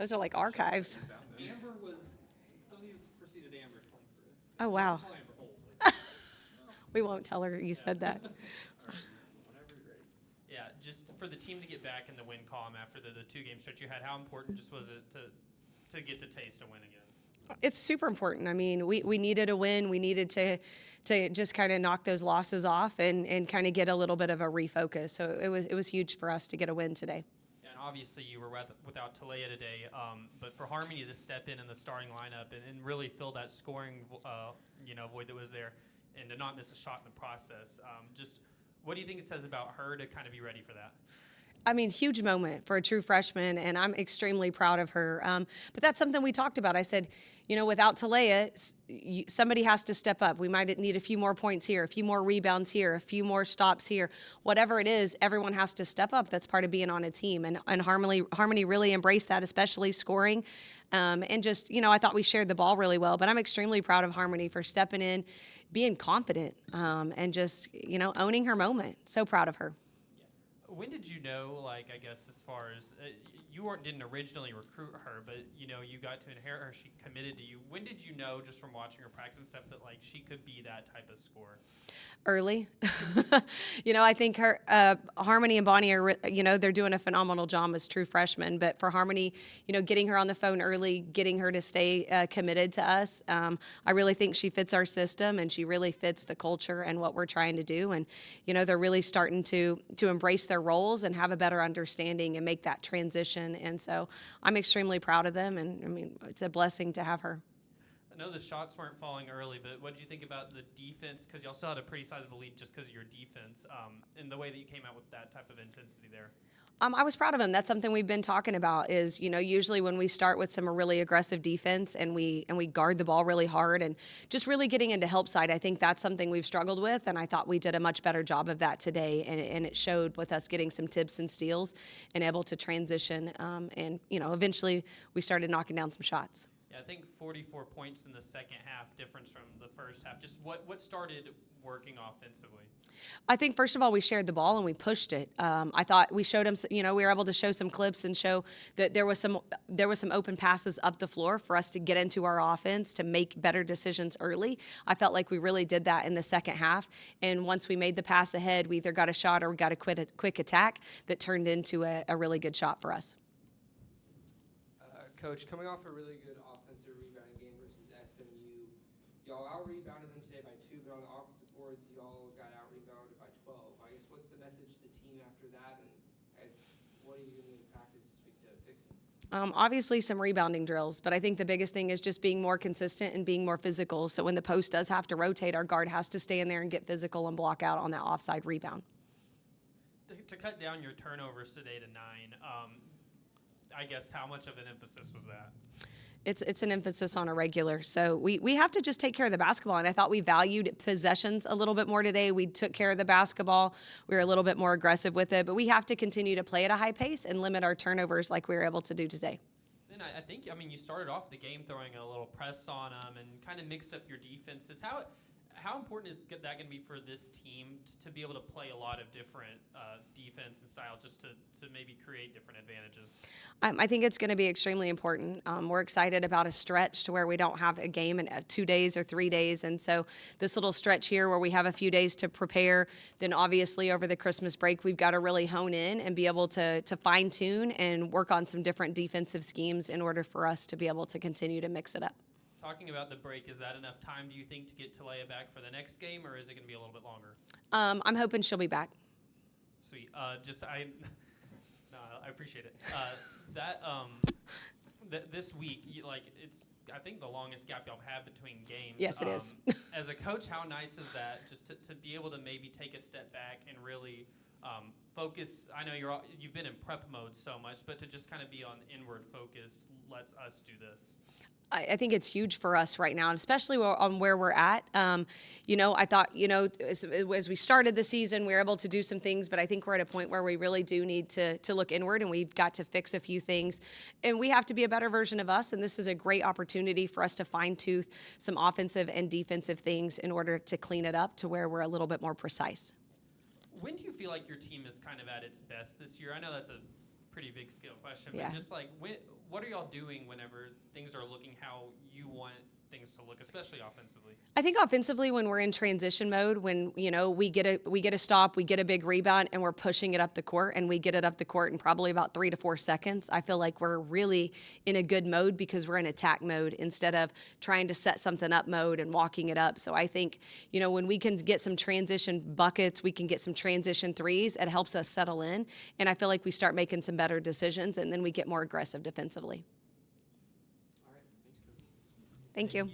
Those are like archives. Amber was, some of these preceded Amber. Oh, wow. Call Amber Holt. We won't tell her you said that. Yeah, just for the team to get back in the win column after the two-game stretch you had, how important just was it to get to taste a win again? It's super important. I mean, we needed a win. We needed to just kind of knock those losses off and kind of get a little bit of a refocus. So it was huge for us to get a win today. And obviously you were without Talea today, but for Harmony to step in the starting lineup and really fill that scoring void that was there and to not miss a shot in the process, just what do you think it says about her to kind of be ready for that? I mean, huge moment for a true freshman, and I'm extremely proud of her. But that's something we talked about. I said, without Talea, somebody has to step up. We might need a few more points here, a few more rebounds here, a few more stops here. Whatever it is, everyone has to step up. That's part of being on a team. And Harmony really embraced that, especially scoring. And just, I thought we shared the ball really well. But I'm extremely proud of Harmony for stepping in, being confident, and just, owning her moment. So proud of her. When did you know, I guess, as far as you didn't originally recruit her, but, you got to inherit her, she committed to you. When did you know, just from watching her practice and stuff, that, she could be that type of scorer? Early. I think her, Harmony and Bonnie are, they're doing a phenomenal job as true freshmen. But for Harmony, getting her on the phone early, getting her to stay committed to us, I really think she fits our system and she really fits the culture and what we're trying to do. And, they're really starting to embrace their roles and have a better understanding and make that transition. And so I'm extremely proud of them. And I mean, it's a blessing to have her. I know the shots weren't falling early, but what did you think about the defense? Because y'all still had a pretty sizable lead just because of your defense and the way that you came out with that type of intensity there. I was proud of him. That's something we've been talking about is, usually when we start with some really aggressive defense and we guard the ball really hard and just really getting into help side, I think that's something we've struggled with. And I thought we did a much better job of that today. And it showed with us getting some tips and steals and able to transition. And eventually we started knocking down some shots. Yeah, I think 44 points in the second half difference from the first half. Just what started working offensively? I think, first of all, we shared the ball and we pushed it. I thought we showed them, we were able to show some clips and show that there was some open passes up the floor for us to get into our offense to make better decisions early. I felt like we really did that in the second half. And once we made the pass ahead, we either got a shot or we got a quick attack that turned into a really good shot for us. Coach, coming off a really good offensive rebounding game versus SMU, y'all out-rebounded them today by 2, but on the offensive boards, y'all got out-rebounded by 12. I guess what's the message to the team after that, and what are you doing in practice this week to fix it? Obviously some rebounding drills, but I think the biggest thing is just being more consistent and being more physical. So when the post does have to rotate, our guard has to stay in there and get physical and block out on that offside rebound. To cut down your turnovers today to 9, I guess how much of an emphasis was that? It's an emphasis on a regular. So we have to just take care of the basketball. And I thought we valued possessions a little bit more today. We took care of the basketball. We were a little bit more aggressive with it. But we have to continue to play at a high pace and limit our turnovers like we were able to do today. Then I think, you started off the game throwing a little press on them and kind of mixed up your defenses. How important is that going to be for this team to be able to play a lot of different defense and style just to maybe create different advantages? I think it's going to be extremely important. We're excited about a stretch to where we don't have a game in 2 days or 3 days. And so this little stretch here where we have a few days to prepare, then obviously over the Christmas break, we've got to really hone in and be able to fine tune and work on some different defensive schemes in order for us to be able to continue to mix it up. Talking about the break, is that enough time, do you think, to get Talea back for the next game, or is it going to be a little bit longer? I'm hoping she'll be back. Sweet. I appreciate it. This week, it's I think the longest gap y'all have had between games. Yes, it is. As a coach, how nice is that just to be able to maybe take a step back and really focus? I know you've been in prep mode so much, but to just kind of be on inward focus lets us do this. I think it's huge for us right now, especially on where we're at. I thought, as we started the season, we were able to do some things, but I think we're at a point where we really do need to look inward, and we've got to fix a few things. And we have to be a better version of us, and this is a great opportunity for us to fine-tooth some offensive and defensive things in order to clean it up to where we're a little bit more precise. When do you feel like your team is kind of at its best this year? I know that's a pretty big scale question, Yeah. but just like, what are y'all doing whenever things are looking how you want things to look, especially offensively? I think offensively, when we're in transition mode, when we get a stop, we get a big rebound, and we're pushing it up the court, and we get it up the court in probably about 3 to 4 seconds, I feel like we're really in a good mode because we're in attack mode instead of trying to set something up mode and walking it up. So I think when we can get some transition buckets, we can get some transition threes. It helps us settle in, and I feel like we start making some better decisions, and then we get more aggressive defensively. All right. Thanks, Coach. Thank you.